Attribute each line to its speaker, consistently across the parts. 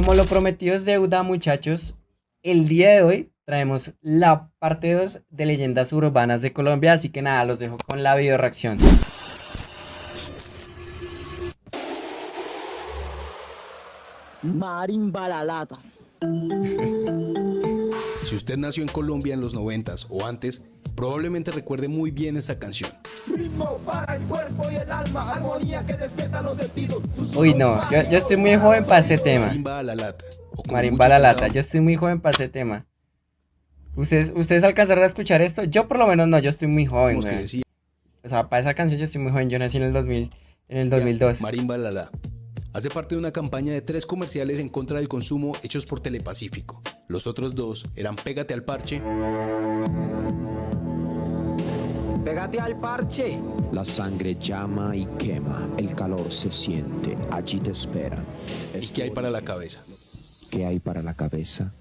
Speaker 1: como lo prometido es deuda, muchachos, el día de hoy traemos la parte 2 de leyendas urbanas de Colombia, así que nada, los dejo con la video reacción.
Speaker 2: Marimba la lata.
Speaker 3: Si usted nació en Colombia en los 90s o antes, probablemente recuerde muy bien esta canción.
Speaker 4: Ritmo para el cuerpo y el alma, armonía que despierta los sentidos.
Speaker 1: Uy, no, yo estoy muy joven para ese tema.
Speaker 3: Marimba a la lata. O como
Speaker 1: Marimba
Speaker 3: muchos
Speaker 1: la lata,
Speaker 3: pensaban,
Speaker 1: yo estoy muy joven para ese tema. ¿Ustedes alcanzaron a escuchar esto? Yo por lo menos no, yo estoy muy joven,
Speaker 3: que
Speaker 1: güey.
Speaker 3: decía
Speaker 1: O sea, para esa canción yo estoy muy joven, yo nací en el 2000, en el 2002.
Speaker 3: Marimba la la. Hace parte de una campaña de 3 comerciales en contra del consumo hechos por Telepacífico. Los otros 2 eran Pégate al parche.
Speaker 2: Pégate al parche.
Speaker 5: La sangre llama y quema, el calor se siente, allí te espera.
Speaker 3: ¿Y qué hay para la cabeza?
Speaker 5: ¿Qué hay para la cabeza?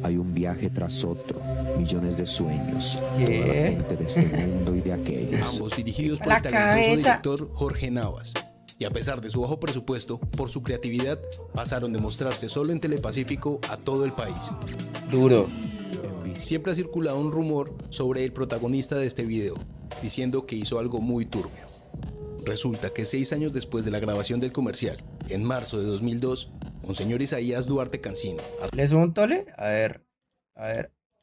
Speaker 5: Hay un viaje tras otro, millones de sueños.
Speaker 1: ¿Qué?
Speaker 5: Toda la gente de este mundo y de aquellos.
Speaker 3: Ambos dirigidos por
Speaker 1: La
Speaker 3: el talentoso
Speaker 1: cabeza.
Speaker 3: director Jorge Navas. Y a pesar de su bajo presupuesto, por su creatividad, pasaron de mostrarse solo en Telepacífico a todo el país.
Speaker 1: Duro.
Speaker 3: Siempre ha circulado un rumor sobre el protagonista de este video, diciendo que hizo algo muy turbio. Resulta que 6 años después de la grabación del comercial, en marzo de 2002, Monseñor Isaías Duarte Cancino,
Speaker 1: ¿Le subo un tole? A ver,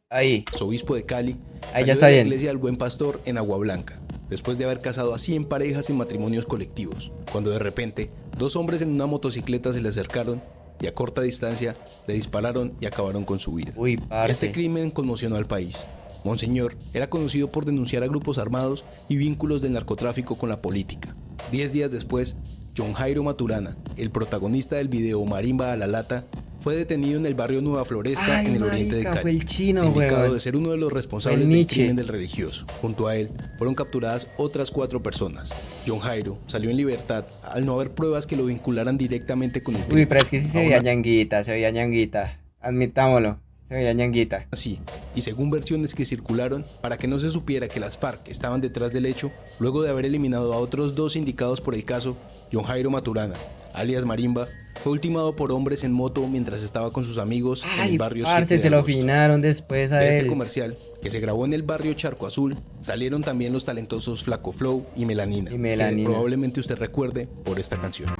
Speaker 1: ahí.
Speaker 3: arzobispo de Cali,
Speaker 1: Ahí
Speaker 3: salió
Speaker 1: ya está
Speaker 3: de la
Speaker 1: bien.
Speaker 3: iglesia del Buen Pastor en Agua Blanca, después de haber casado a 100 parejas en matrimonios colectivos, cuando de repente 2 hombres en una motocicleta se le acercaron y a corta distancia le dispararon y acabaron con su vida.
Speaker 1: Uy, parce.
Speaker 3: Este crimen conmocionó al país. Monseñor era conocido por denunciar a grupos armados y vínculos del narcotráfico con la política. 10 días después, John Jairo Maturana, el protagonista del video Marimba a la lata, fue detenido en el barrio Nueva Floresta,
Speaker 1: Ay,
Speaker 3: en el oriente de
Speaker 1: marica,
Speaker 3: Cali,
Speaker 1: fue el chino,
Speaker 3: sindicado
Speaker 1: weón.
Speaker 3: de ser uno de los responsables del
Speaker 1: Nietzsche.
Speaker 3: crimen del religioso. Junto a él fueron capturadas otras 4 personas. John Jairo salió en libertad al no haber pruebas que lo vincularan directamente con el
Speaker 1: Uy,
Speaker 3: crimen.
Speaker 1: pero es que sí se
Speaker 3: Aún
Speaker 1: veía ñanguita. Admitámoslo, se veía ñanguita.
Speaker 3: Así, y según versiones que circularon, para que no se supiera que las FARC estaban detrás del hecho, luego de haber eliminado a otros 2 indicados por el caso, John Jairo Maturana, alias Marimba, fue ultimado por hombres en moto mientras estaba con sus amigos en
Speaker 1: Ay,
Speaker 3: el barrio
Speaker 1: parce,
Speaker 3: 7 de
Speaker 1: se lo
Speaker 3: agosto.
Speaker 1: finaron después a
Speaker 3: De este
Speaker 1: él.
Speaker 3: comercial, que se grabó en el barrio Charco Azul, salieron también los talentosos Flaco Flow y Melanina,
Speaker 1: Y Melanina.
Speaker 3: que probablemente usted recuerde por esta canción.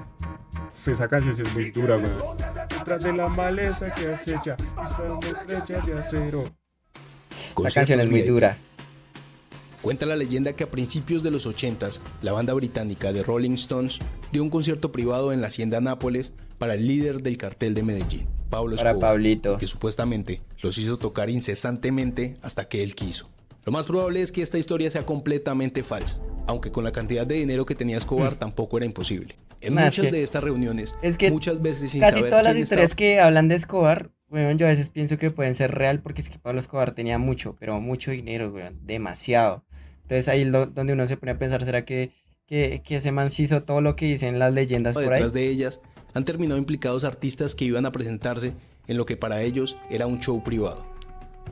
Speaker 6: Esa canción sí es muy dura, güey. Detrás de la maleza que acecha, disparan flechas de acero.
Speaker 1: La canción es muy
Speaker 3: VIP.
Speaker 1: dura.
Speaker 3: Cuenta la leyenda que a principios de los 80s, la banda británica de Rolling Stones dio un concierto privado en la hacienda Nápoles para el líder del cartel de Medellín, Pablo
Speaker 1: Para
Speaker 3: Escobar,
Speaker 1: Pablito.
Speaker 3: que supuestamente los hizo tocar incesantemente hasta que él quiso. Lo más probable es que esta historia sea completamente falsa, aunque con la cantidad de dinero que tenía Escobar tampoco era imposible. En
Speaker 1: Nah, es
Speaker 3: muchas
Speaker 1: que-
Speaker 3: de estas reuniones,
Speaker 1: es que
Speaker 3: muchas veces sin
Speaker 1: Casi
Speaker 3: saber
Speaker 1: todas las
Speaker 3: quién
Speaker 1: historias
Speaker 3: estaba-
Speaker 1: que hablan de Escobar, weón, yo a veces pienso que pueden ser real porque es que Pablo Escobar tenía mucho, pero mucho dinero, weón, demasiado. Entonces ahí es donde uno se pone a pensar, ¿será que ese man sí hizo todo lo que dicen las leyendas por ahí?
Speaker 3: detrás de ellas han terminado implicados artistas que iban a presentarse en lo que para ellos era un show privado,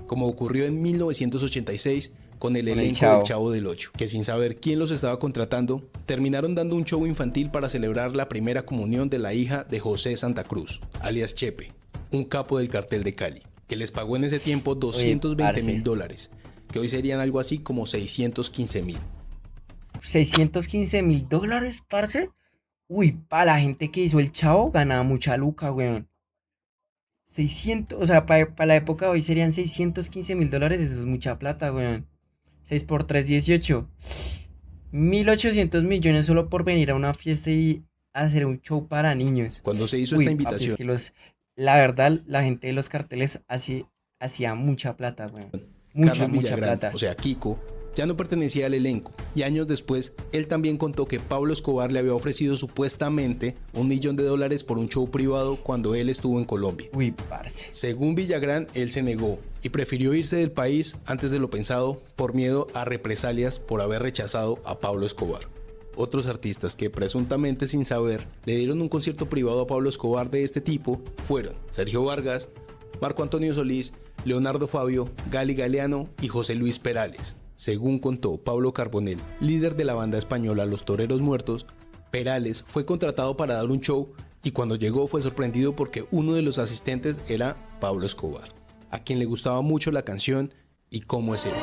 Speaker 3: como ocurrió en 1986 con el
Speaker 1: Con el
Speaker 3: elenco
Speaker 1: Chavo.
Speaker 3: del Chavo del Ocho, que sin saber quién los estaba contratando, terminaron dando un show infantil para celebrar la primera comunión de la hija de José Santa Cruz, alias Chepe, un capo del cartel de Cali, que les pagó en ese tiempo $220,000, que hoy serían algo así como 615,000.
Speaker 1: $615,000, parce. Uy, para la gente que hizo el Chavo ganaba mucha luca, weón. 600, o sea, para la época de hoy serían $615,000, eso es mucha plata, weón. 6 por 3, 18. 1.800 millones solo por venir a una fiesta y hacer un show para niños.
Speaker 3: Cuando se hizo
Speaker 1: Uy,
Speaker 3: esta
Speaker 1: papi,
Speaker 3: invitación,
Speaker 1: es que la verdad, la gente de los carteles hacía mucha plata, weón. Mucha
Speaker 3: Carlos Villagrán,
Speaker 1: plata.
Speaker 3: o sea, Kiko, ya no pertenecía al elenco, y años después, él también contó que Pablo Escobar le había ofrecido supuestamente $1 millón por un show privado cuando él estuvo en Colombia.
Speaker 1: Uy, parce.
Speaker 3: Según Villagrán, él se negó y prefirió irse del país antes de lo pensado por miedo a represalias por haber rechazado a Pablo Escobar. Otros artistas que presuntamente sin saber le dieron un concierto privado a Pablo Escobar de este tipo fueron Sergio Vargas, Marco Antonio Solís, Leonardo Fabio, Gali Galeano y José Luis Perales. Según contó Pablo Carbonell, líder de la banda española Los Toreros Muertos, Perales fue contratado para dar un show y cuando llegó fue sorprendido porque uno de los asistentes era Pablo Escobar, a quien le gustaba mucho la canción y cómo es él.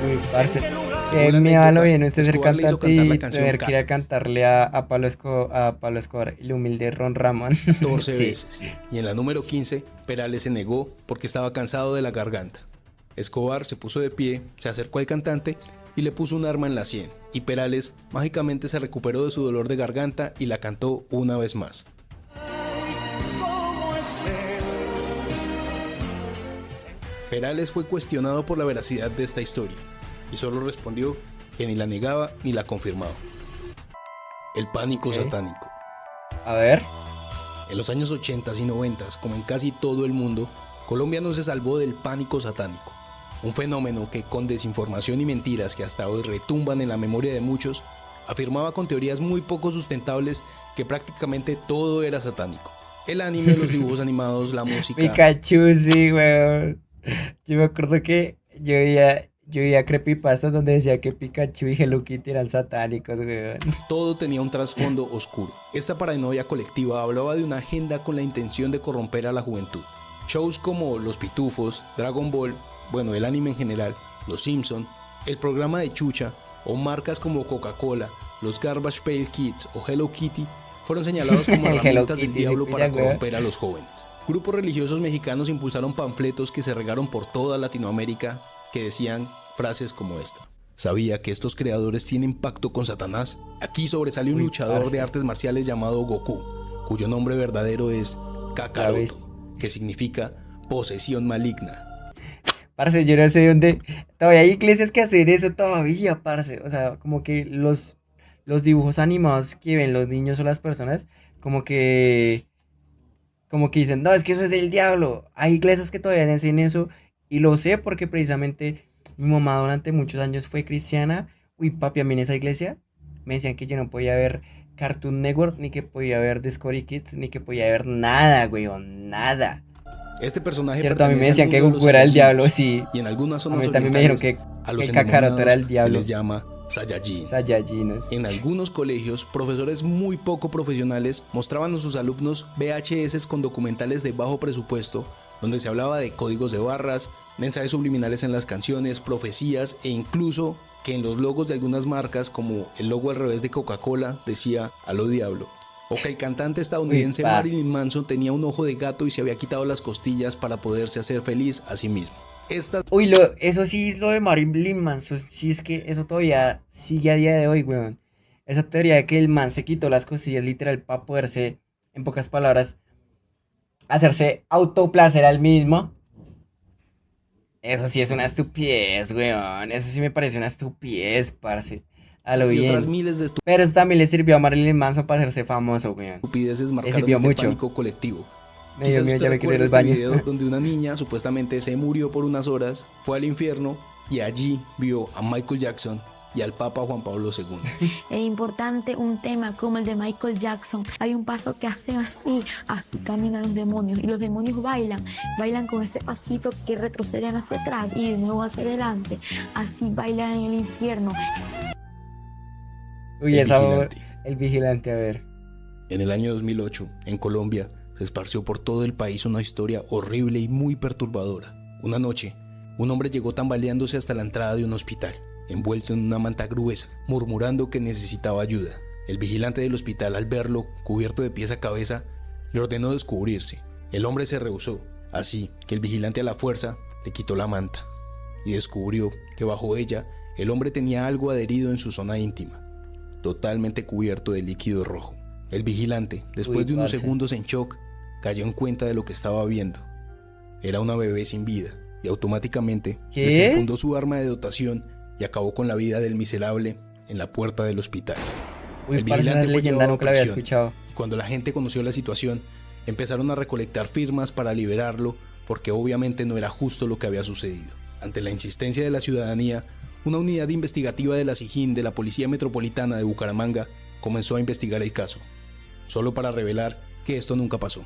Speaker 1: Uy, parce.
Speaker 3: Según
Speaker 1: Qué
Speaker 3: la
Speaker 1: miedo
Speaker 3: anécdota,
Speaker 1: lo viene usted ser
Speaker 3: Escobar le hizo
Speaker 1: cantante
Speaker 3: cantar la
Speaker 1: y
Speaker 3: canción
Speaker 1: tener que ir a cantarle a Pablo Escobar, el humilde Ron Ramón.
Speaker 3: 14
Speaker 1: Sí.
Speaker 3: veces. Y en la número 15, Perales se negó porque estaba cansado de la garganta. Escobar se puso de pie, se acercó al cantante y le puso un arma en la sien. Y Perales mágicamente se recuperó de su dolor de garganta y la cantó una vez más. Perales fue cuestionado por la veracidad de esta historia y solo respondió que ni la negaba ni la confirmaba. El pánico
Speaker 1: Ok.
Speaker 3: satánico.
Speaker 1: A ver.
Speaker 3: En los años 80 y 90, como en casi todo el mundo, Colombia no se salvó del pánico satánico, un fenómeno que con desinformación y mentiras que hasta hoy retumban en la memoria de muchos, afirmaba con teorías muy poco sustentables que prácticamente todo era satánico. El anime, los dibujos animados, la música,
Speaker 1: Pikachu, sí, weón. Yo me acuerdo que yo veía creepypastas donde decía que Pikachu y Hello Kitty eran satánicos, weón.
Speaker 3: todo tenía un trasfondo oscuro. Esta paranoia colectiva hablaba de una agenda con la intención de corromper a la juventud. Shows como Los Pitufos, Dragon Ball, bueno, el anime en general, Los Simpson, el programa de Chucha o marcas como Coca-Cola, los Garbage Pail Kids o Hello Kitty fueron señalados como
Speaker 1: El Hello
Speaker 3: herramientas del
Speaker 1: Kitty,
Speaker 3: diablo
Speaker 1: sí,
Speaker 3: para
Speaker 1: pilla, weón.
Speaker 3: corromper a los jóvenes. Grupos religiosos mexicanos impulsaron panfletos que se regaron por toda Latinoamérica que decían frases como esta. ¿Sabía que estos creadores tienen pacto con Satanás? Aquí sobresale un
Speaker 1: Uy,
Speaker 3: luchador
Speaker 1: parce.
Speaker 3: de artes marciales llamado Goku, cuyo nombre verdadero es
Speaker 1: ves.
Speaker 3: Kakaroto, que significa posesión maligna.
Speaker 1: Parce, yo no sé dónde. Todavía hay iglesias que hacen eso todavía, parce. O sea, como que los dibujos animados que ven los niños o las personas, como que dicen, no, es que eso es del diablo. Hay iglesias que todavía hacen eso. Y lo sé porque precisamente mi mamá durante muchos años fue cristiana. Uy, papi, a mí en esa iglesia me decían que yo no podía ver Cartoon Network, ni que podía ver Discovery Kids, ni que podía ver nada, weón, nada.
Speaker 3: Este personaje
Speaker 1: Cierto, a mí me
Speaker 3: pertenece al
Speaker 1: decían que
Speaker 3: mundo de los
Speaker 1: Goku era el
Speaker 3: Saiyajines,
Speaker 1: diablo, sí.
Speaker 3: y en algunas
Speaker 1: A
Speaker 3: zonas
Speaker 1: mí también me dijeron
Speaker 3: orientales,
Speaker 1: que
Speaker 3: a los
Speaker 1: el Kakaroto era el
Speaker 3: endemoniados
Speaker 1: diablo.
Speaker 3: se les llama Saiyajin.
Speaker 1: Saiyajines.
Speaker 3: En algunos colegios, profesores muy poco profesionales mostraban a sus alumnos VHS con documentales de bajo presupuesto, donde se hablaba de códigos de barras, mensajes subliminales en las canciones, profecías e incluso que en los logos de algunas marcas, como el logo al revés de Coca-Cola, decía "a lo diablo". O que el cantante estadounidense
Speaker 1: Uy, pa.
Speaker 3: Marilyn Manson tenía un ojo de gato y se había quitado las costillas para poderse hacer feliz a sí mismo. Estas
Speaker 1: Uy, eso sí, lo de Marilyn Manson, sí es que eso todavía sigue a día de hoy, weón. Esa teoría de que el man se quitó las costillas literal para poderse, en pocas palabras, hacerse autoplacer al mismo. Eso sí es una estupidez, weón. Eso sí me parece una estupidez, parce. A lo
Speaker 3: y otras
Speaker 1: bien.
Speaker 3: miles de
Speaker 1: Pero eso también le sirvió a Marilyn Manson para hacerse famoso, weón.
Speaker 3: estupideces marcaron
Speaker 1: sirvió
Speaker 3: este
Speaker 1: mucho.
Speaker 3: pánico colectivo.
Speaker 1: Dios
Speaker 3: Quizás
Speaker 1: mío,
Speaker 3: usted
Speaker 1: ya me quiero ir
Speaker 3: recuerde
Speaker 1: al
Speaker 3: este
Speaker 1: baño.
Speaker 3: video donde una niña supuestamente se murió por unas horas, fue al infierno y allí vio a Michael Jackson y al Papa Juan Pablo II.
Speaker 7: Es importante un tema como el de Michael Jackson. Hay un paso que hacen así caminan los demonios y los demonios bailan con ese pasito que retroceden hacia atrás y de nuevo hacia adelante. Así bailan en el infierno.
Speaker 1: Uy,
Speaker 3: El
Speaker 1: esa
Speaker 3: vigilante.
Speaker 1: el vigilante, a ver.
Speaker 3: En el año 2008, en Colombia, se esparció por todo el país una historia horrible y muy perturbadora. Una noche, un hombre llegó tambaleándose hasta la entrada de un hospital, envuelto en una manta gruesa, murmurando que necesitaba ayuda. El vigilante del hospital, al verlo, cubierto de pies a cabeza, le ordenó descubrirse. El hombre se rehusó, así que el vigilante a la fuerza le quitó la manta y descubrió que bajo ella el hombre tenía algo adherido en su zona íntima, totalmente cubierto de líquido rojo. El vigilante, después
Speaker 1: Uy,
Speaker 3: de unos
Speaker 1: parce.
Speaker 3: segundos en shock, cayó en cuenta de lo que estaba viendo. Era una bebé sin vida y automáticamente
Speaker 1: ¿Qué?
Speaker 3: desenfundó su arma de dotación y acabó con la vida del miserable en la puerta del hospital.
Speaker 1: Uy,
Speaker 3: El
Speaker 1: parce, esa
Speaker 3: vigilante fue
Speaker 1: leyenda
Speaker 3: llevado a
Speaker 1: nunca la había
Speaker 3: prisión.
Speaker 1: escuchado.
Speaker 3: Y cuando la gente conoció la situación, empezaron a recolectar firmas para liberarlo porque obviamente no era justo lo que había sucedido. Ante la insistencia de la ciudadanía, una unidad investigativa de la SIJIN de la Policía Metropolitana de Bucaramanga comenzó a investigar el caso, solo para revelar que esto nunca pasó.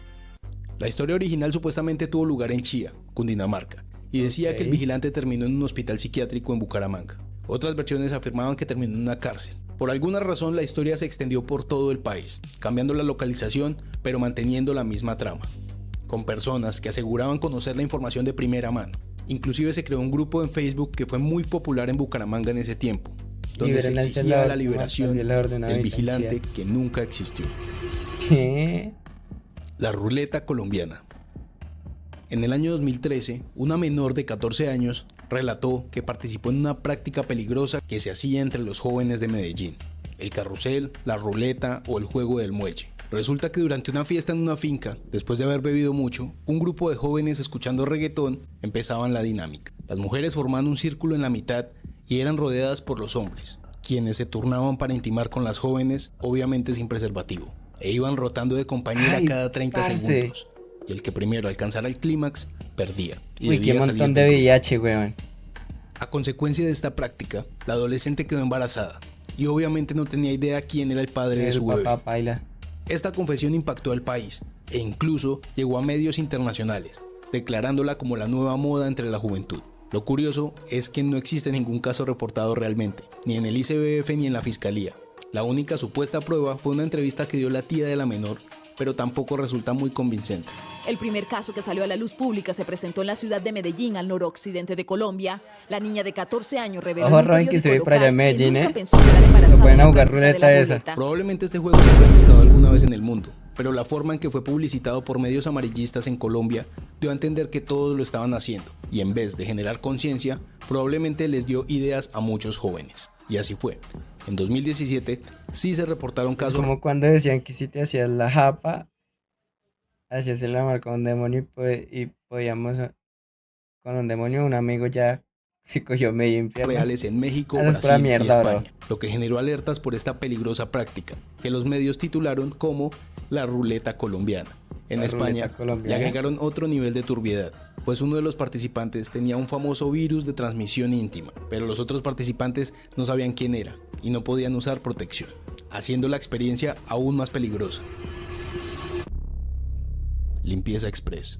Speaker 3: La historia original supuestamente tuvo lugar en Chía, Cundinamarca, y decía que el
Speaker 1: Ok.
Speaker 3: vigilante terminó en un hospital psiquiátrico en Bucaramanga. Otras versiones afirmaban que terminó en una cárcel, Por alguna razón la historia se extendió por todo el país, cambiando la localización pero manteniendo la misma trama, con personas que aseguraban conocer la información de primera mano. Inclusive se creó un grupo en Facebook que fue muy popular en Bucaramanga en ese tiempo, donde se
Speaker 1: Liberen al
Speaker 3: exigía
Speaker 1: celador,
Speaker 3: la liberación
Speaker 1: violador de una
Speaker 3: del
Speaker 1: habitación.
Speaker 3: vigilante que nunca existió.
Speaker 1: ¿Qué?
Speaker 3: La ruleta colombiana. En el año 2013, una menor de 14 años relató que participó en una práctica peligrosa que se hacía entre los jóvenes de Medellín: el carrusel, la ruleta o el juego del muelle. Resulta que durante una fiesta en una finca, después de haber bebido mucho, un grupo de jóvenes escuchando reggaetón empezaban la dinámica. Las mujeres formaban un círculo en la mitad y eran rodeadas por los hombres, quienes se turnaban para intimar con las jóvenes, obviamente sin preservativo, e iban rotando de compañera
Speaker 1: Ay,
Speaker 3: cada 30
Speaker 1: parce.
Speaker 3: segundos. Y el que primero alcanzara el clímax perdía y
Speaker 1: Uy, qué
Speaker 3: debía
Speaker 1: montón
Speaker 3: salir
Speaker 1: de
Speaker 3: del grupo.
Speaker 1: VIH, weón.
Speaker 3: A consecuencia de esta práctica, la adolescente quedó embarazada y obviamente no tenía idea quién era el padre de
Speaker 1: El
Speaker 3: su bebé.
Speaker 1: papá paila.
Speaker 3: Esta confesión impactó al país e incluso llegó a medios internacionales, declarándola como la nueva moda entre la juventud. Lo curioso es que no existe ningún caso reportado realmente, ni en el ICBF ni en la fiscalía. La única supuesta prueba fue una entrevista que dio la tía de la menor, pero tampoco resulta muy convincente.
Speaker 8: El primer caso que salió a la luz pública se presentó en la ciudad de Medellín, al noroccidente de Colombia. La niña de 14 años reveló
Speaker 1: Ojo,
Speaker 8: en un
Speaker 1: Robin, que
Speaker 8: periódico
Speaker 1: se ve por allá en
Speaker 8: local que
Speaker 1: Medellín,
Speaker 8: nunca
Speaker 1: ¿eh?
Speaker 8: pensó quedar embarazada
Speaker 1: Lo pueden
Speaker 8: en la
Speaker 1: jugar
Speaker 8: práctica de
Speaker 1: ruleta
Speaker 8: la
Speaker 1: esa.
Speaker 8: ruleta.
Speaker 3: Probablemente este juego se haya aplicado alguna vez en el mundo, pero la forma en que fue publicitado por medios amarillistas en Colombia dio a entender que todos lo estaban haciendo, y en vez de generar conciencia, probablemente les dio ideas a muchos jóvenes. Y así fue. En 2017 sí se reportaron
Speaker 1: Es
Speaker 3: casos
Speaker 1: como cuando decían que si te hacías la japa, hacías el amor con un demonio y podíamos con un demonio, un amigo ya se cogió medio infierno.
Speaker 3: reales en México,
Speaker 1: Eso es pura
Speaker 3: Brasil y
Speaker 1: mierda, bro.
Speaker 3: España, lo que generó alertas por esta peligrosa práctica, que los medios titularon como la ruleta colombiana. En
Speaker 1: La
Speaker 3: España
Speaker 1: ruleta colombiana.
Speaker 3: le agregaron otro nivel de turbiedad, pues uno de los participantes tenía un famoso virus de transmisión íntima, pero los otros participantes no sabían quién era y no podían usar protección, haciendo la experiencia aún más peligrosa. Limpieza Express.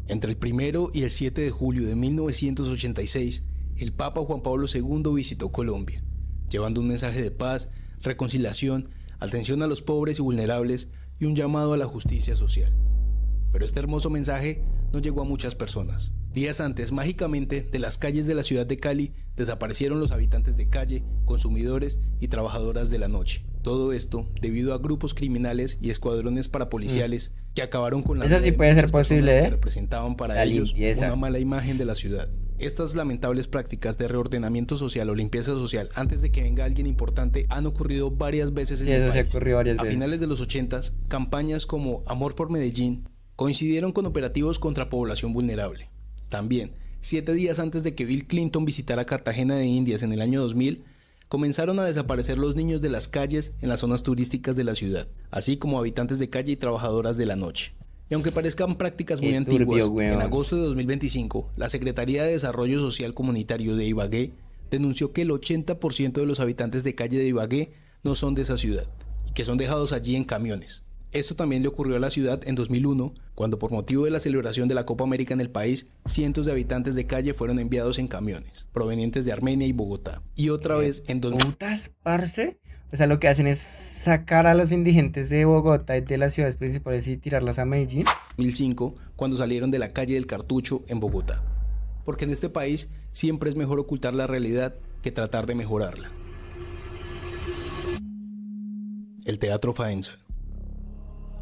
Speaker 3: Entre el 1 y el 7 de julio de 1986, el Papa Juan Pablo II visitó Colombia, llevando un mensaje de paz, reconciliación, atención a los pobres y vulnerables y un llamado a la justicia social. Pero este hermoso mensaje no llegó a muchas personas. Días antes, mágicamente, de las calles de la ciudad de Cali, desaparecieron los habitantes de calle, consumidores y trabajadoras de la noche. Todo esto debido a grupos criminales y escuadrones parapoliciales que acabaron con la
Speaker 1: Eso
Speaker 3: vida
Speaker 1: sí
Speaker 3: de
Speaker 1: puede ser
Speaker 3: muchas personas
Speaker 1: posible,
Speaker 3: que
Speaker 1: ¿eh?
Speaker 3: representaban para
Speaker 1: La
Speaker 3: ellos
Speaker 1: limpieza.
Speaker 3: una mala imagen de la ciudad. Estas lamentables prácticas de reordenamiento social o limpieza social antes de que venga alguien importante han ocurrido varias veces en
Speaker 1: Sí,
Speaker 3: el
Speaker 1: eso se
Speaker 3: país.
Speaker 1: ocurrió varias
Speaker 3: A
Speaker 1: veces.
Speaker 3: finales de los 80s, campañas como Amor por Medellín coincidieron con operativos contra población vulnerable. También, 7 días antes de que Bill Clinton visitara Cartagena de Indias en el año 2000, comenzaron a desaparecer los niños de las calles en las zonas turísticas de la ciudad, así como habitantes de calle y trabajadoras de la noche. Y aunque parezcan prácticas muy
Speaker 1: Qué
Speaker 3: antiguas,
Speaker 1: turbio, weón.
Speaker 3: en agosto de 2025, la Secretaría de Desarrollo Social Comunitario de Ibagué denunció que el 80% de los habitantes de calle de Ibagué no son de esa ciudad y que son dejados allí en camiones. Esto también le ocurrió a la ciudad en 2001, cuando por motivo de la celebración de la Copa América en el país, cientos de habitantes de calle fueron enviados en camiones, provenientes de Armenia y Bogotá. Y otra vez en 2000.
Speaker 1: Putas, parce. O sea, lo que hacen es sacar a los indigentes de Bogotá y de las ciudades principales y tirarlas a Medellín.
Speaker 3: 2005, cuando salieron de la calle del Cartucho en Bogotá. Porque en este país siempre es mejor ocultar la realidad que tratar de mejorarla. El Teatro Faenza.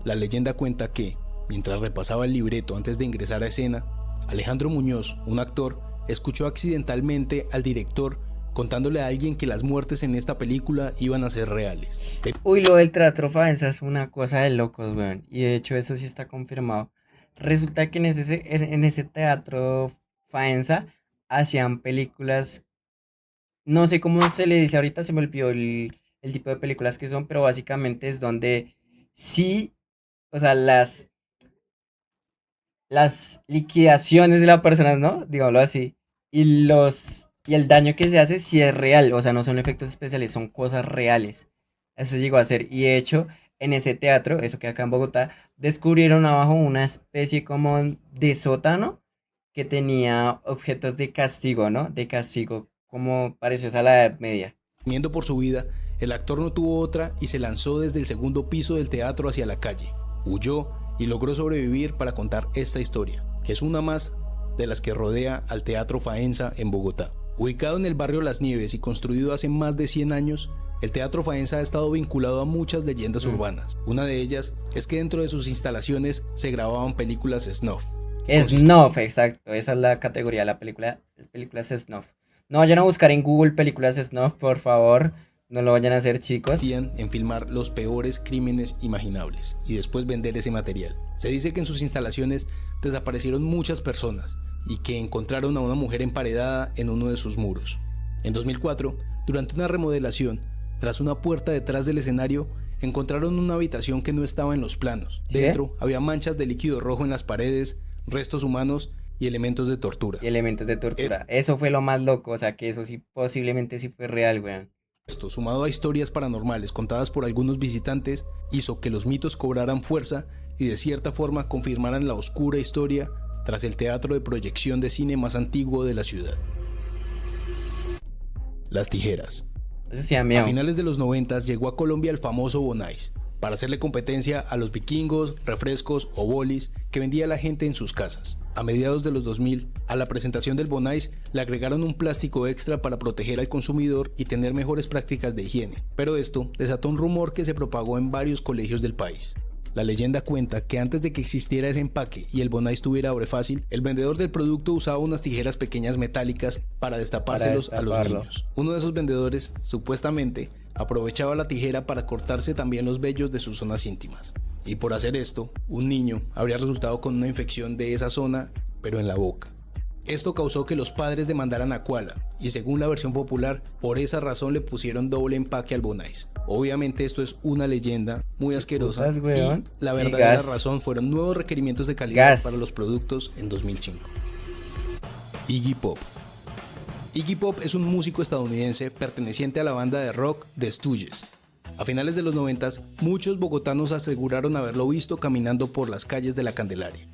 Speaker 3: La leyenda cuenta que, mientras repasaba el libreto antes de ingresar a escena, Alejandro Muñoz, un actor, escuchó accidentalmente al director contándole a alguien que las muertes en esta película iban a ser reales.
Speaker 1: Uy, lo del Teatro Faenza es una cosa de locos, weón. Y de hecho eso sí está confirmado. Resulta que en ese Teatro Faenza hacían películas, no sé cómo se le dice ahorita, se me olvidó el tipo de películas que son, pero básicamente es donde sí, o sea, las liquidaciones de las personas, ¿no? Digámoslo así. Y el daño que se hace sí es real. O sea, no son efectos especiales, son cosas reales. Eso llegó a ser. Y de hecho, en ese teatro, eso que acá en Bogotá, descubrieron abajo una especie como de sótano que tenía objetos de castigo, ¿no? De castigo, como parecidos a la Edad Media.
Speaker 3: Temiendo por su vida, el actor no tuvo otra y se lanzó desde el segundo piso del teatro hacia la calle. Huyó y logró sobrevivir para contar esta historia, que es una más de las que rodea al Teatro Faenza en Bogotá. Ubicado en el barrio Las Nieves y construido hace más de 100 años, el Teatro Faenza ha estado vinculado a muchas leyendas urbanas. Una de ellas es que dentro de sus instalaciones se grababan películas snuff.
Speaker 1: Snuff, exacto. Esa es la categoría de la película. Películas snuff. No vayan a buscar en Google películas snuff, por favor. No lo vayan a hacer, chicos.
Speaker 3: En filmar los peores crímenes imaginables y después vender ese material. Se dice que en sus instalaciones desaparecieron muchas personas y que encontraron a una mujer emparedada en uno de sus muros. En 2004, durante una remodelación, tras una puerta detrás del escenario, encontraron una habitación que no estaba en los planos.
Speaker 1: ¿Sí?
Speaker 3: Dentro había manchas de líquido rojo en las paredes, restos humanos y elementos de tortura.
Speaker 1: Eso fue lo más loco, o sea que eso sí, posiblemente sí fue real, weón.
Speaker 3: Esto, sumado a historias paranormales contadas por algunos visitantes, hizo que los mitos cobraran fuerza y de cierta forma confirmaran la oscura historia tras el teatro de proyección de cine más antiguo de la ciudad. Las tijeras.
Speaker 1: Eso sí da miedo.
Speaker 3: A finales de los 90 llegó a Colombia el famoso Bonais, para hacerle competencia a los vikingos, refrescos o bolis que vendía la gente en sus casas. A mediados de los 2000, a la presentación del Bonais le agregaron un plástico extra para proteger al consumidor y tener mejores prácticas de higiene, pero esto desató un rumor que se propagó en varios colegios del país. La leyenda cuenta que antes de que existiera ese empaque y el Bonais tuviera abre fácil, el vendedor del producto usaba unas tijeras pequeñas metálicas para destapárselos a los niños. Uno de esos vendedores, supuestamente, aprovechaba la tijera para cortarse también los vellos de sus zonas íntimas. Y por hacer esto, un niño habría resultado con una infección de esa zona, pero en la boca. Esto causó que los padres demandaran a Koala, y según la versión popular, por esa razón le pusieron doble empaque al Bonais. Obviamente esto es una leyenda muy asquerosa y la verdadera razón fueron nuevos requerimientos de calidad para los productos en 2005. Iggy Pop. Iggy Pop es un músico estadounidense perteneciente a la banda de rock The Stooges. A finales de los 90, muchos bogotanos aseguraron haberlo visto caminando por las calles de la Candelaria,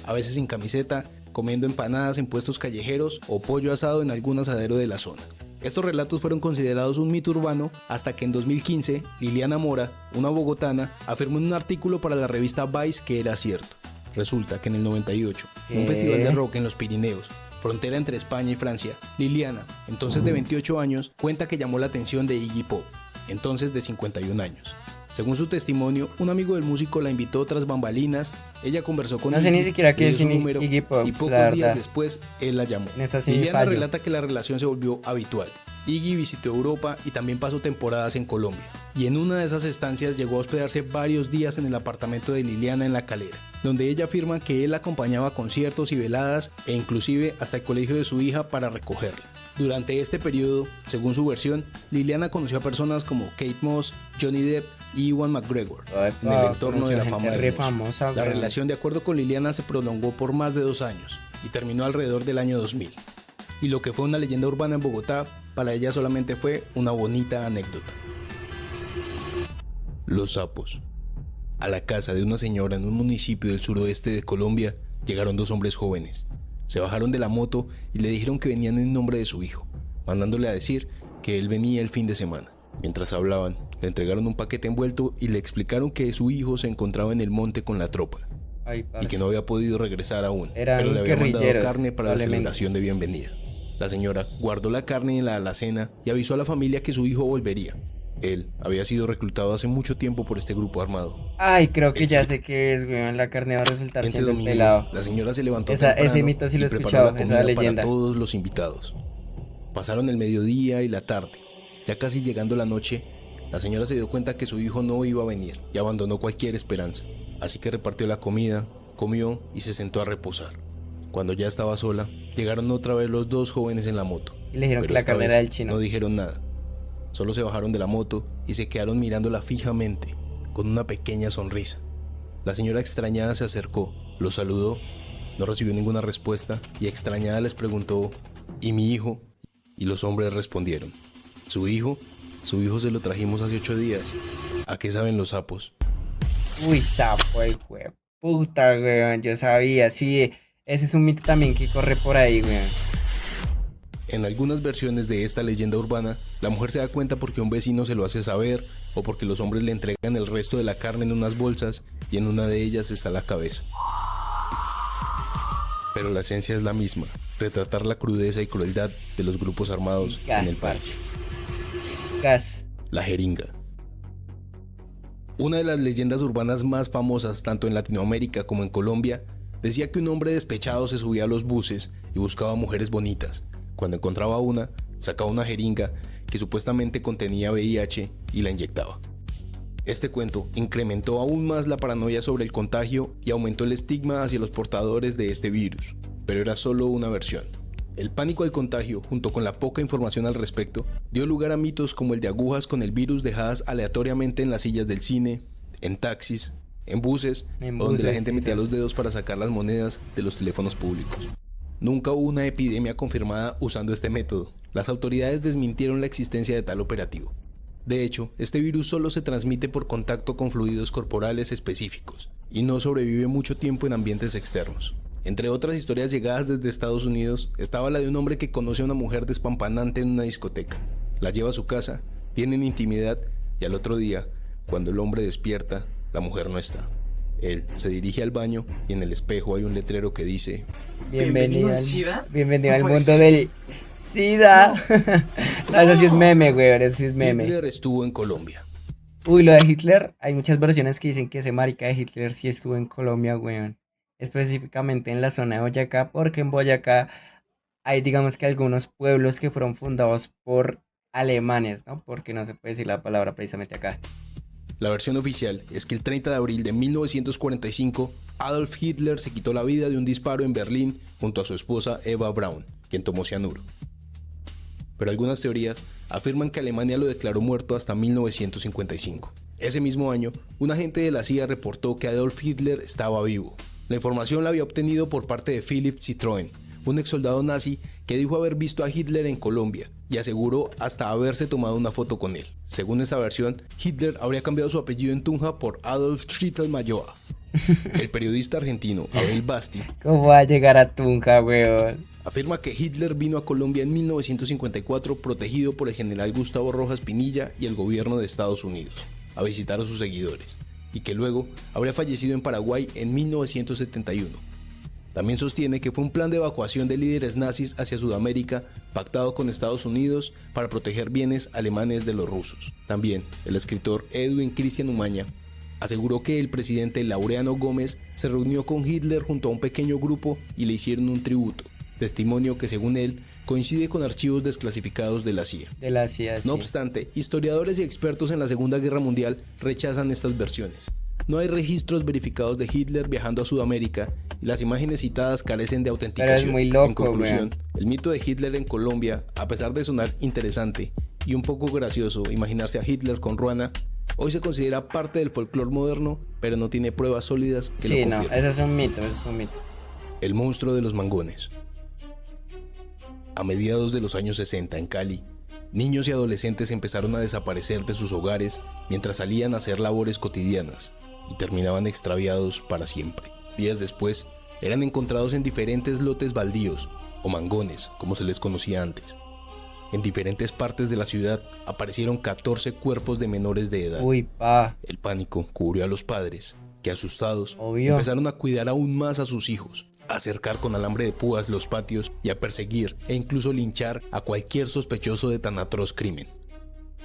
Speaker 3: a veces sin camiseta, comiendo empanadas en puestos callejeros o pollo asado en algún asadero de la zona. Estos relatos fueron considerados un mito urbano hasta que en 2015 Liliana Mora, una bogotana, afirmó en un artículo para la revista Vice que era cierto. Resulta que en el 98, en un festival de rock en los Pirineos, frontera entre España y Francia, Liliana, entonces de 28 años, cuenta que llamó la atención de Iggy Pop, entonces de 51 años. Según su testimonio, un amigo del músico la invitó tras bambalinas, ella conversó con
Speaker 1: Iggy, ni siquiera que es
Speaker 3: Iggy Pop, y pocos días después él la llamó. Liliana relata que la relación se volvió habitual. Iggy visitó Europa y también pasó temporadas en Colombia, y en una de esas estancias llegó a hospedarse varios días en el apartamento de Liliana en La Calera, donde ella afirma que él la acompañaba a conciertos y veladas e inclusive hasta el colegio de su hija para recogerla. Durante este periodo, según su versión, Liliana conoció a personas como Kate Moss, Johnny Depp y Ewan McGregor en el entorno de la fama de famosa. La relación, de acuerdo con Liliana, se prolongó por más de 2 años y terminó alrededor del año 2000. Y lo que fue una leyenda urbana en Bogotá, para ella solamente fue una bonita anécdota. Los sapos. A la casa de una señora en un municipio del suroeste de Colombia llegaron 2 hombres jóvenes. Se bajaron de la moto y le dijeron que venían en nombre de su hijo, mandándole a decir que él venía el fin de semana. Mientras hablaban, le entregaron un paquete envuelto y le explicaron que su hijo se encontraba en el monte con la tropa y que no había podido regresar aún, pero le había mandado carne para la celebración de bienvenida. La señora guardó la carne en la alacena y avisó a la familia que su hijo volvería. Él había sido reclutado hace mucho tiempo por este grupo armado.
Speaker 1: Ay, creo que ya sé qué es, weón. La carne va a resultar siendo el pelado.
Speaker 3: La señora se levantó temprano
Speaker 1: ese mito sí lo he escuchado, esa leyenda.
Speaker 3: Para todos los invitados. Pasaron el mediodía y la tarde. Ya casi llegando la noche, la señora se dio cuenta que su hijo no iba a venir y abandonó cualquier esperanza. Así que repartió la comida, comió y se sentó a reposar. Cuando ya estaba sola, llegaron otra vez los 2 jóvenes en la moto.
Speaker 1: Y le dijeron que la carne era del chino.
Speaker 3: No dijeron nada. Solo se bajaron de la moto y se quedaron mirándola fijamente, con una pequeña sonrisa. La señora extrañada se acercó, los saludó, no recibió ninguna respuesta y extrañada les preguntó: ¿y mi hijo? Y los hombres respondieron: ¿su hijo? Su hijo se lo trajimos hace 8 días. ¿A qué saben los sapos?
Speaker 1: Uy, sapo, hijo de puta, weón. Yo sabía, sí. Ese es un mito también que corre por ahí, weón.
Speaker 3: En algunas versiones de esta leyenda urbana, la mujer se da cuenta porque un vecino se lo hace saber o porque los hombres le entregan el resto de la carne en unas bolsas y en una de ellas está la cabeza. Pero la esencia es la misma, retratar la crudeza y crueldad de los grupos armados en el país.
Speaker 1: Gas.
Speaker 3: La jeringa. Una de las leyendas urbanas más famosas tanto en Latinoamérica como en Colombia decía que un hombre despechado se subía a los buses y buscaba mujeres bonitas. Cuando encontraba una, sacaba una jeringa que supuestamente contenía VIH y la inyectaba. Este cuento incrementó aún más la paranoia sobre el contagio y aumentó el estigma hacia los portadores de este virus, pero era solo una versión. El pánico al contagio, junto con la poca información al respecto, dio lugar a mitos como el de agujas con el virus dejadas aleatoriamente en las sillas del cine, en taxis, en buses, o donde la gente metía los dedos para sacar las monedas de los teléfonos públicos. Nunca hubo una epidemia confirmada usando este método. Las autoridades desmintieron la existencia de tal operativo. De hecho, este virus solo se transmite por contacto con fluidos corporales específicos y no sobrevive mucho tiempo en ambientes externos. Entre otras historias llegadas desde Estados Unidos, estaba la de un hombre que conoce a una mujer despampanante en una discoteca. La lleva a su casa, tienen intimidad y al otro día, cuando el hombre despierta, la mujer no está. Él se dirige al baño y en el espejo hay un letrero que dice:
Speaker 1: Bienvenido al mundo del SIDA. No, eso sí es meme, güey, eso sí es meme.
Speaker 3: Hitler estuvo en Colombia.
Speaker 1: Uy, lo de Hitler, hay muchas versiones que dicen que ese marica de Hitler sí estuvo en Colombia, weón. Específicamente en la zona de Boyacá, porque en Boyacá hay, digamos que algunos pueblos que fueron fundados por alemanes, ¿no? Porque no se puede decir la palabra precisamente acá.
Speaker 3: La versión oficial es que el 30 de abril de 1945, Adolf Hitler se quitó la vida de un disparo en Berlín junto a su esposa Eva Braun, quien tomó cianuro. Pero algunas teorías afirman que Alemania lo declaró muerto hasta 1955. Ese mismo año, un agente de la CIA reportó que Adolf Hitler estaba vivo. La información la había obtenido por parte de Philipp Citroën, un exsoldado nazi que dijo haber visto a Hitler en Colombia y aseguró hasta haberse tomado una foto con él. Según esta versión, Hitler habría cambiado su apellido en Tunja por Adolf Schrittelmayoa. El periodista argentino Abel Basti
Speaker 1: ¿Cómo va a llegar a Tunja, weón?
Speaker 3: afirma que Hitler vino a Colombia en 1954 protegido por el general Gustavo Rojas Pinilla y el gobierno de Estados Unidos, a visitar a sus seguidores, y que luego habría fallecido en Paraguay en 1971. También sostiene que fue un plan de evacuación de líderes nazis hacia Sudamérica pactado con Estados Unidos para proteger bienes alemanes de los rusos. También el escritor Edwin Christian Umaña aseguró que el presidente Laureano Gómez se reunió con Hitler junto a un pequeño grupo y le hicieron un tributo, testimonio que según él coincide con archivos desclasificados de la CIA. No obstante, historiadores y expertos en la Segunda Guerra Mundial rechazan estas versiones. No hay registros verificados de Hitler viajando a Sudamérica y las imágenes citadas carecen de autenticación.
Speaker 1: Pero es muy loco,
Speaker 3: en conclusión, el mito de Hitler en Colombia, a pesar de sonar interesante y un poco gracioso imaginarse a Hitler con Ruana, hoy se considera parte del folclore moderno, pero no tiene pruebas sólidas que lo confirmen.
Speaker 1: Sí, no, eso es un mito, eso es un mito.
Speaker 3: El monstruo de los mangones. A mediados de los años 60 en Cali, niños y adolescentes empezaron a desaparecer de sus hogares mientras salían a hacer labores cotidianas y terminaban extraviados para siempre. Días después, eran encontrados en diferentes lotes baldíos, o mangones, como se les conocía antes. En diferentes partes de la ciudad aparecieron 14 cuerpos de menores de edad.
Speaker 1: Uy, pa.
Speaker 3: El pánico cubrió a los padres, que asustados,
Speaker 1: Obvio,
Speaker 3: empezaron a cuidar aún más a sus hijos, a cercar con alambre de púas los patios y a perseguir e incluso linchar a cualquier sospechoso de tan atroz crimen.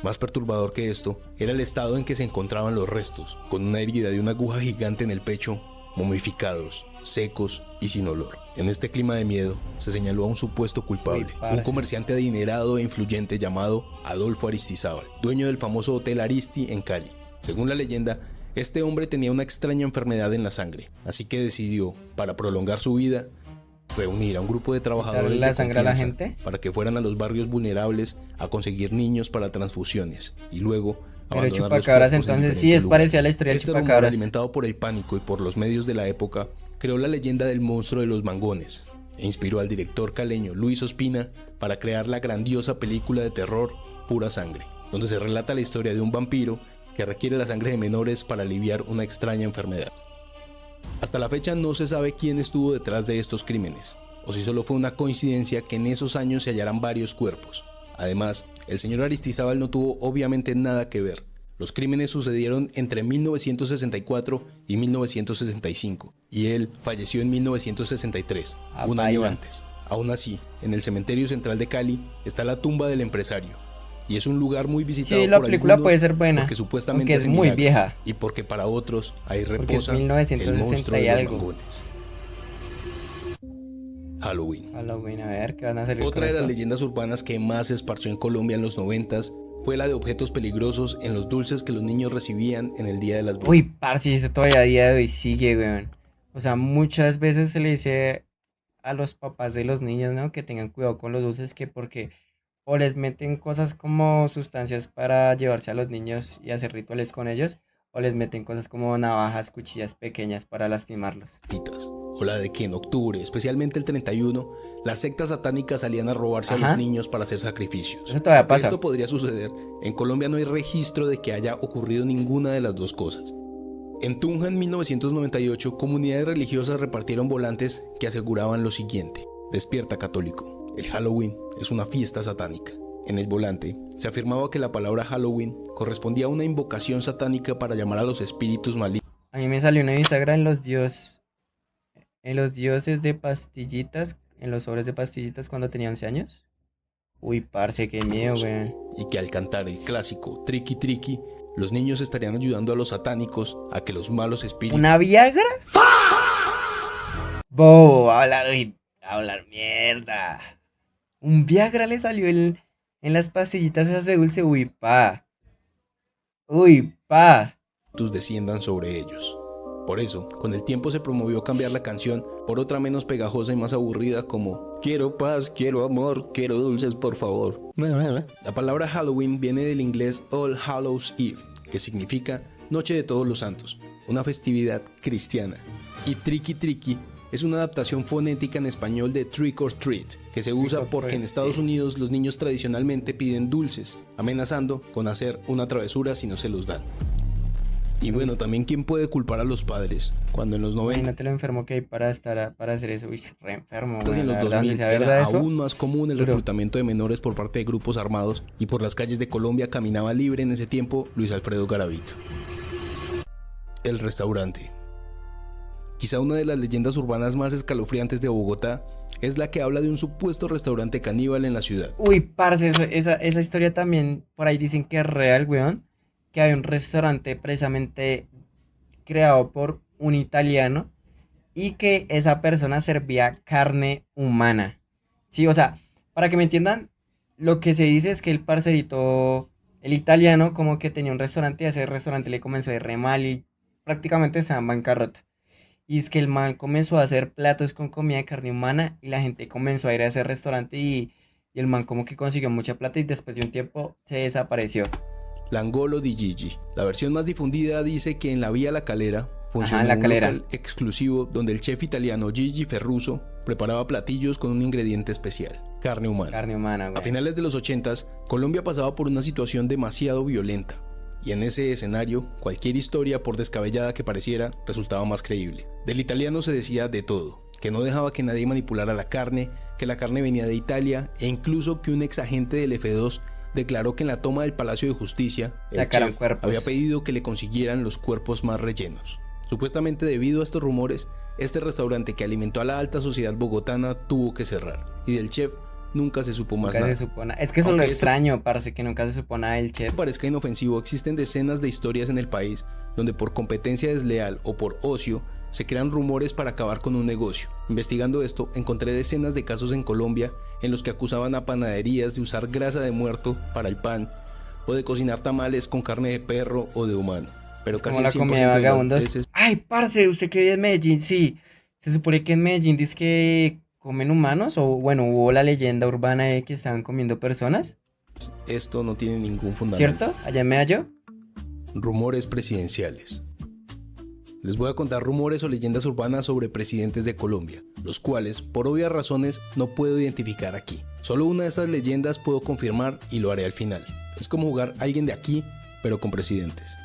Speaker 3: Más perturbador que esto era el estado en que se encontraban los restos, con una herida de una aguja gigante en el pecho, momificados, secos y sin olor. En este clima de miedo se señaló a un supuesto culpable, un comerciante adinerado e influyente llamado Adolfo Aristizábal, dueño del famoso Hotel Aristi en Cali. Según la leyenda, este hombre tenía una extraña enfermedad en la sangre, así que decidió, para prolongar su vida, reunir a un grupo de trabajadores
Speaker 1: la
Speaker 3: de
Speaker 1: sangre a la
Speaker 3: confianza
Speaker 1: gente
Speaker 3: para que fueran a los barrios vulnerables a conseguir niños para transfusiones y luego
Speaker 1: pero
Speaker 3: abandonar los
Speaker 1: Chupacabras
Speaker 3: cuerpos en
Speaker 1: entonces sí
Speaker 3: diferentes
Speaker 1: es parecida a la
Speaker 3: lugares.
Speaker 1: historia de
Speaker 3: Este rumor,
Speaker 1: Chupacabras.
Speaker 3: alimentado por el pánico y por los medios de la época, creó la leyenda del monstruo de los mangones e inspiró al director caleño Luis Ospina para crear la grandiosa película de terror Pura Sangre, donde se relata la historia de un vampiro que requiere la sangre de menores para aliviar una extraña enfermedad. Hasta la fecha no se sabe quién estuvo detrás de estos crímenes o si solo fue una coincidencia que en esos años se hallaran varios cuerpos. Además, el señor Aristizábal no tuvo obviamente nada que ver. Los crímenes sucedieron entre 1964 y 1965, y él falleció en 1963, un año antes. Aún así, en el cementerio central de Cali está la tumba del empresario, y es un lugar muy visitado
Speaker 1: Sí, la
Speaker 3: por
Speaker 1: película
Speaker 3: algunos
Speaker 1: puede ser buena,
Speaker 3: porque supuestamente
Speaker 1: aunque es
Speaker 3: hace
Speaker 1: muy
Speaker 3: milagros,
Speaker 1: vieja.
Speaker 3: y porque para otros ahí
Speaker 1: Porque es
Speaker 3: reposa el
Speaker 1: 1960
Speaker 3: monstruo
Speaker 1: y
Speaker 3: de los
Speaker 1: algo.
Speaker 3: mangones. Halloween.
Speaker 1: Halloween, a ver, ¿qué van a salir
Speaker 3: Otra
Speaker 1: con
Speaker 3: de las
Speaker 1: esto?
Speaker 3: leyendas urbanas que más se esparció en Colombia en los 90s fue la de objetos peligrosos en los dulces que los niños recibían en el Día de las Brujas.
Speaker 1: Uy, parce, eso todavía a día de hoy sigue, weón. O sea, muchas veces se le dice a los papás de los niños, ¿no? Que tengan cuidado con los dulces, que porque o les meten cosas como sustancias para llevarse a los niños y hacer rituales con ellos, o les meten cosas como navajas, cuchillas pequeñas para lastimarlos.
Speaker 3: O la de que en octubre, especialmente el 31, las sectas satánicas salían a robarse a
Speaker 1: Ajá.
Speaker 3: los niños para hacer sacrificios.
Speaker 1: Eso todavía
Speaker 3: Aunque
Speaker 1: pasa.
Speaker 3: esto podría suceder, en Colombia no hay registro de que haya ocurrido ninguna de las dos cosas. En Tunja, en 1998, comunidades religiosas repartieron volantes que aseguraban lo siguiente: despierta, católico, el Halloween es una fiesta satánica. En el volante se afirmaba que la palabra Halloween correspondía a una invocación satánica para llamar a los espíritus malignos.
Speaker 1: A mí me salió una bisagra en los dioses de pastillitas, en los sobres de pastillitas cuando tenía 11 años. Uy, parce, qué miedo, weón.
Speaker 3: Y que al cantar el clásico Triqui Triqui, los niños estarían ayudando a los satánicos a que los malos espíritus...
Speaker 1: ¿Una Viagra? Bobo, hablar mierda. Un Viagra le salió en las pastillitas esas de dulce. Uy, pa. Uy, pa.
Speaker 3: desciendan sobre ellos. Por eso, con el tiempo se promovió cambiar la canción por otra menos pegajosa y más aburrida como quiero paz, quiero amor, quiero dulces por favor. La palabra Halloween viene del inglés All Hallows Eve, que significa Noche de Todos los Santos, una festividad cristiana. Y Triqui Triqui es una adaptación fonética en español de Trick or Treat, que se usa porque en Estados Unidos los niños tradicionalmente piden dulces, amenazando con hacer una travesura si no se los dan. Y bueno, también quién puede culpar a los padres cuando en los 90
Speaker 1: Imagínate lo enfermo que hay para hacer eso. Uy, re enfermo,
Speaker 3: y en
Speaker 1: weón.
Speaker 3: los
Speaker 1: La verdad,
Speaker 3: 2000
Speaker 1: donde sea
Speaker 3: era
Speaker 1: verdad eso.
Speaker 3: aún más común el
Speaker 1: duro.
Speaker 3: reclutamiento de menores por parte de grupos armados, y por las calles de Colombia caminaba libre en ese tiempo Luis Alfredo Garavito. El restaurante. Quizá una de las leyendas urbanas más escalofriantes de Bogotá es la que habla de un supuesto restaurante caníbal en la ciudad.
Speaker 1: Uy, parce, esa historia también por ahí dicen que es real, weón. Que hay un restaurante precisamente creado por un italiano y que esa persona servía carne humana. Sí, o sea, para que me entiendan, lo que se dice es que el parcerito, el italiano, como que tenía un restaurante y a ese restaurante le comenzó a ir re mal y prácticamente estaba en bancarrota. Y es que el man comenzó a hacer platos con comida de carne humana y la gente comenzó a ir a ese restaurante y el man como que consiguió mucha plata y después de un tiempo se desapareció.
Speaker 3: L'Angolo di Gigi. La versión más difundida dice que en la vía La Calera funciona
Speaker 1: La
Speaker 3: un
Speaker 1: Calera.
Speaker 3: local exclusivo donde el chef italiano Gigi Ferruso preparaba platillos con un ingrediente especial: carne humana.
Speaker 1: Carne humana,
Speaker 3: A
Speaker 1: güey.
Speaker 3: finales de los 80s, Colombia pasaba por una situación demasiado violenta, y en ese escenario, cualquier historia, por descabellada que pareciera, resultaba más creíble. Del italiano se decía de todo: que no dejaba que nadie manipulara la carne, que la carne venía de Italia, e incluso que un ex agente del F2 declaró que en la toma del Palacio de Justicia, el
Speaker 1: Sacaron
Speaker 3: chef
Speaker 1: cuerpos.
Speaker 3: había pedido que le consiguieran los cuerpos más rellenos. Supuestamente, debido a estos rumores, este restaurante que alimentó a la alta sociedad bogotana tuvo que cerrar, y del chef nunca se supo más
Speaker 1: Nunca
Speaker 3: nada.
Speaker 1: se supo nada. Es que eso es lo
Speaker 3: Aunque esto
Speaker 1: extraño, parce, que nunca se supo nada del chef.
Speaker 3: parezca inofensivo, existen decenas de historias en el país donde por competencia desleal o por ocio se crean rumores para acabar con un negocio. Investigando esto, encontré decenas de casos en Colombia en los que acusaban a panaderías de usar grasa de muerto para el pan o de cocinar tamales con carne de perro o de humano. Pero
Speaker 1: Es
Speaker 3: casi
Speaker 1: como
Speaker 3: el
Speaker 1: la comida
Speaker 3: 100%
Speaker 1: de
Speaker 3: de las
Speaker 1: vagabundos.
Speaker 3: veces
Speaker 1: Ay, parce, usted que vive en Medellín, sí. Se supone que en Medellín dice que comen humanos, o bueno, hubo la leyenda urbana de que estaban comiendo personas,
Speaker 3: esto no tiene ningún fundamento.
Speaker 1: ¿cierto? Allá en Medellín.
Speaker 3: Rumores presidenciales. Les voy a contar rumores o leyendas urbanas sobre presidentes de Colombia, los cuales, por obvias razones, no puedo identificar aquí. Solo una de esas leyendas puedo confirmar y lo haré al final. Es como jugar a alguien de aquí, pero con presidentes.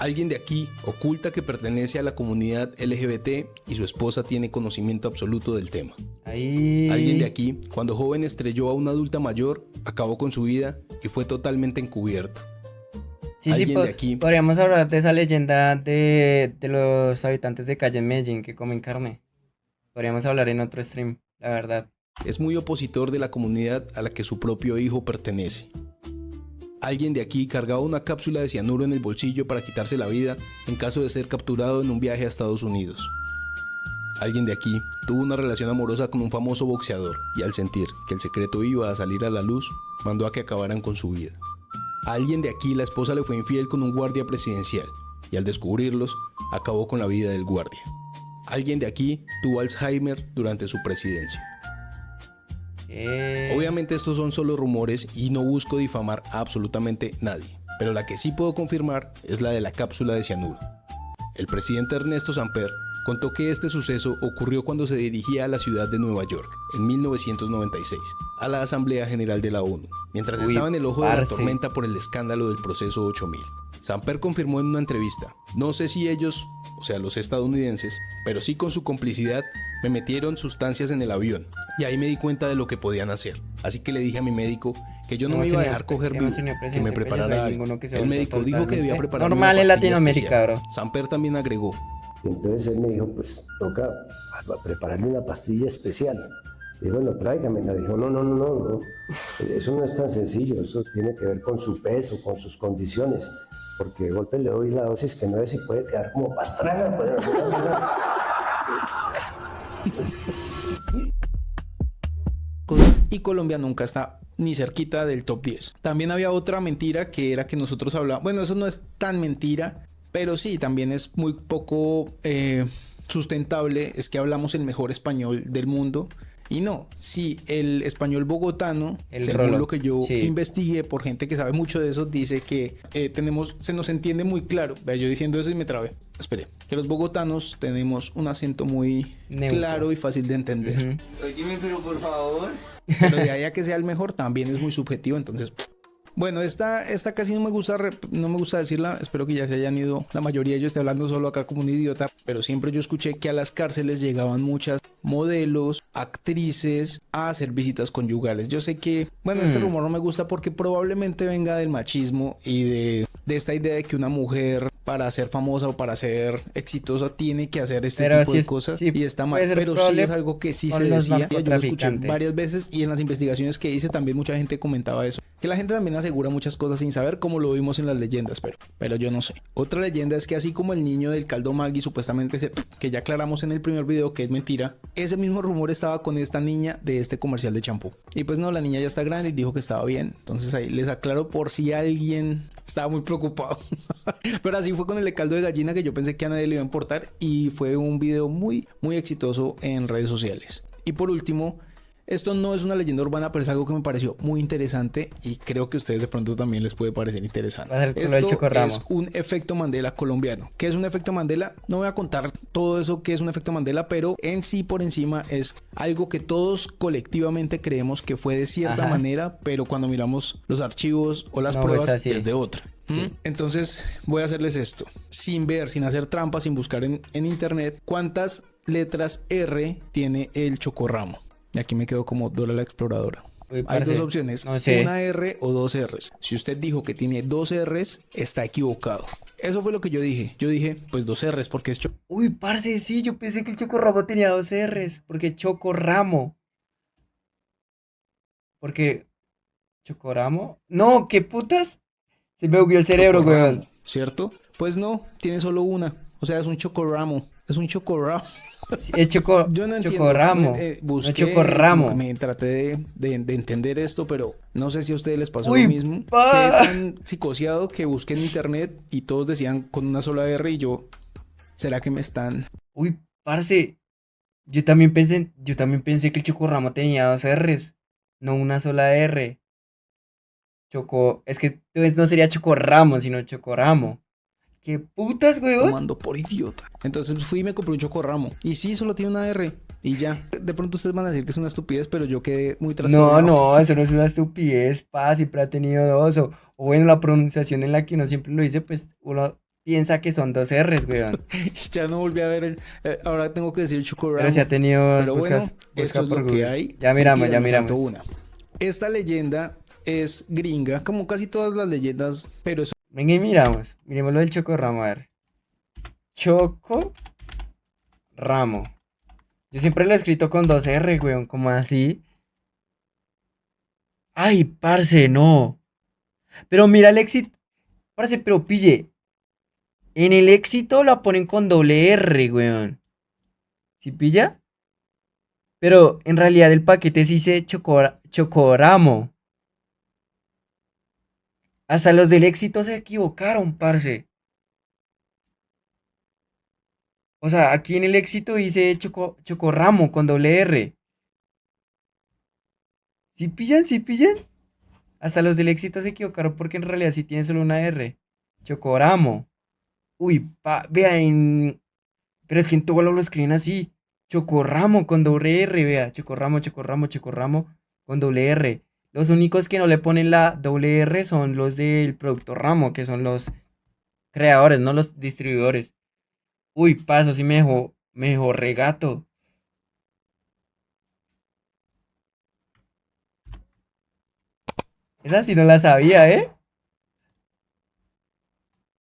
Speaker 3: Alguien de aquí oculta que pertenece a la comunidad LGBT y su esposa tiene conocimiento absoluto del tema.
Speaker 1: Ahí.
Speaker 3: Alguien de aquí, cuando joven estrelló a una adulta mayor, acabó con su vida y fue totalmente encubierto.
Speaker 1: Sí,
Speaker 3: Alguien de aquí.
Speaker 1: podríamos hablar de esa leyenda de los habitantes de calle en Medellín que comen carne. Podríamos hablar en otro stream, la verdad.
Speaker 3: Es muy opositor de la comunidad a la que su propio hijo pertenece. Alguien de aquí cargaba una cápsula de cianuro en el bolsillo para quitarse la vida en caso de ser capturado en un viaje a Estados Unidos. Alguien de aquí tuvo una relación amorosa con un famoso boxeador y al sentir que el secreto iba a salir a la luz, mandó a que acabaran con su vida. A alguien de aquí la esposa le fue infiel con un guardia presidencial y al descubrirlos, acabó con la vida del guardia. Alguien de aquí tuvo Alzheimer durante su presidencia. Obviamente estos son solo rumores y no busco difamar a absolutamente nadie, pero la que sí puedo confirmar es la de la cápsula de cianuro. El presidente Ernesto Samper contó que este suceso ocurrió cuando se dirigía a la ciudad de Nueva York en 1996, a la Asamblea General de la ONU, mientras estaba en el ojo de la tormenta por el escándalo del proceso 8000. Samper confirmó en una entrevista: no sé si ellos, o sea los estadounidenses, pero sí con su complicidad, me metieron sustancias en el avión y ahí me di cuenta de lo que podían hacer. Así que le dije a mi médico que yo no me iba a dejar coger vivo, que me preparara algo. El médico dijo que debía preparar
Speaker 1: normal en Latinoamérica, bro.
Speaker 3: Samper también agregó:
Speaker 9: entonces él me dijo, pues toca prepararle una pastilla especial. Y bueno, tráigamela. Dijo, no. Eso no es tan sencillo, eso tiene que ver con su peso, con sus condiciones. Porque de golpe le doy la dosis que no es y puede quedar como pastrana.
Speaker 3: Y Colombia nunca está ni cerquita del top 10. También había otra mentira que era que nosotros hablábamos. Bueno, eso no es tan mentira, pero sí, también es muy poco sustentable. Es que hablamos el mejor español del mundo. Y no, sí, el español bogotano, según lo que yo investigué por gente que sabe mucho de eso, dice que se nos entiende muy claro. Vea, yo diciendo eso y me trabé. Espere, que los bogotanos tenemos un acento muy claro y fácil de entender.
Speaker 1: Oye, pero por favor.
Speaker 3: Pero de ahí a que sea el mejor también es muy subjetivo, entonces... Bueno, esta casi no me gusta decirla, espero que ya se hayan ido la mayoría, yo estoy hablando solo acá como un idiota, pero siempre yo escuché que a las cárceles llegaban muchas modelos, actrices a hacer visitas conyugales. Yo sé que, bueno, este rumor no me gusta porque probablemente venga del machismo y de esta idea de que una mujer para ser famosa o para ser exitosa tiene que hacer este tipo de cosas y está mal, pero sí es algo que sí se decía, yo lo escuché varias veces y en las investigaciones que hice también mucha gente comentaba eso, que la gente también asegura muchas cosas sin saber, como lo vimos en las leyendas, pero yo no sé. Otra leyenda es que así como el niño del caldo Maggi supuestamente que ya aclaramos en el primer video que es mentira, ese mismo rumor estaba con esta niña de este comercial de champú. Y pues no, la niña ya está grande y dijo que estaba bien. Entonces ahí les aclaro por si alguien estaba muy preocupado. Pero así fue con el de caldo de gallina, que yo pensé que a nadie le iba a importar y fue un video muy, muy exitoso en redes sociales. Y por último, esto no es una leyenda urbana, pero es algo que me pareció muy interesante y creo que a ustedes de pronto también les puede parecer interesante. Esto es un efecto Mandela colombiano. ¿Qué es un efecto Mandela? No voy a contar todo eso que es un efecto Mandela, pero en sí por encima es algo que todos colectivamente creemos que fue de cierta manera, pero cuando miramos los archivos o las pruebas es de otra. Entonces voy a hacerles esto, sin ver, sin hacer trampas, sin buscar en internet cuántas letras R tiene el chocorramo. Y aquí me quedo como Dora la Exploradora. Hay dos opciones, una R o dos Rs. Si usted dijo que tiene dos Rs, está equivocado. Eso fue lo que yo dije. Yo dije, pues dos Rs porque es
Speaker 1: Uy, parce, sí, yo pensé que el chocorramo tenía dos Rs. Porque chocorramo. Porque... ¿Chocoramo? No, ¿qué putas? Se me bugueó el cerebro, weón.
Speaker 3: ¿Cierto? Pues no, tiene solo una. O sea, es un chocorramo. Es un chocorramo.
Speaker 1: Es yo no chocorramo.
Speaker 3: Busqué,
Speaker 1: no chocorramo.
Speaker 3: Me traté de entender esto, pero no sé si a ustedes les pasó lo mismo. Quedé tan psicoseado que busqué en internet y todos decían con una sola R y yo, ¿será que me están?
Speaker 1: Uy, parce, yo también pensé que el chocorramo tenía dos R's, no una sola R. Es que entonces no sería chocorramo, sino chocoramo. ¿Qué putas, weón?
Speaker 3: Tomando por idiota. Entonces fui y me compré un chocorramo. Y sí, solo tiene una R. Y ya. De pronto ustedes van a decir que es una estupidez, pero yo quedé muy trastornado.
Speaker 1: No, eso no es una estupidez, pa. Siempre ha tenido dos. O bueno, la pronunciación en la que uno siempre lo dice, pues uno piensa que son dos R's, weón.
Speaker 3: Ya no volví a ver ahora tengo que decir Chocoramo.
Speaker 1: Pero si ha tenido,
Speaker 3: Pero bueno,
Speaker 1: busca
Speaker 3: esto es
Speaker 1: por
Speaker 3: lo que
Speaker 1: Google.
Speaker 3: hay.
Speaker 1: Ya miramos,
Speaker 3: Mentiras,
Speaker 1: ya
Speaker 3: me faltó
Speaker 1: miramos.
Speaker 3: una. Esta leyenda es gringa, como casi todas las leyendas, pero es
Speaker 1: Venga y miramos. Miremos lo del chocorramo, a ver. Choco Ramo. Yo siempre lo he escrito con dos R, weón. ¿Cómo así? Ay, parce, no. Pero mira el éxito. Parce, pero pille. En el éxito la ponen con doble R, weón. ¿Sí pilla? Pero en realidad el paquete sí dice chocoramo. Hasta los del éxito se equivocaron, parce. O sea, aquí en el éxito dice chocorramo con doble R. ¿Sí pillan? ¿Sí pillan? Hasta los del éxito se equivocaron porque en realidad sí tiene solo una R. Chocoramo. Uy, vean. Pero es que en todo lo escriben así. Chocorramo con doble R, vea. Chocorramo, chocorramo, chocorramo con doble R. Los únicos que no le ponen la doble R son los del productor ramo, que son los creadores, no los distribuidores. Uy, paso, sí me dejó regato. Esa sí no la sabía, ¿eh?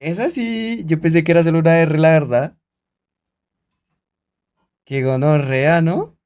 Speaker 1: Esa sí, yo pensé que era solo una R, la verdad. Qué gonorrea, ¿no?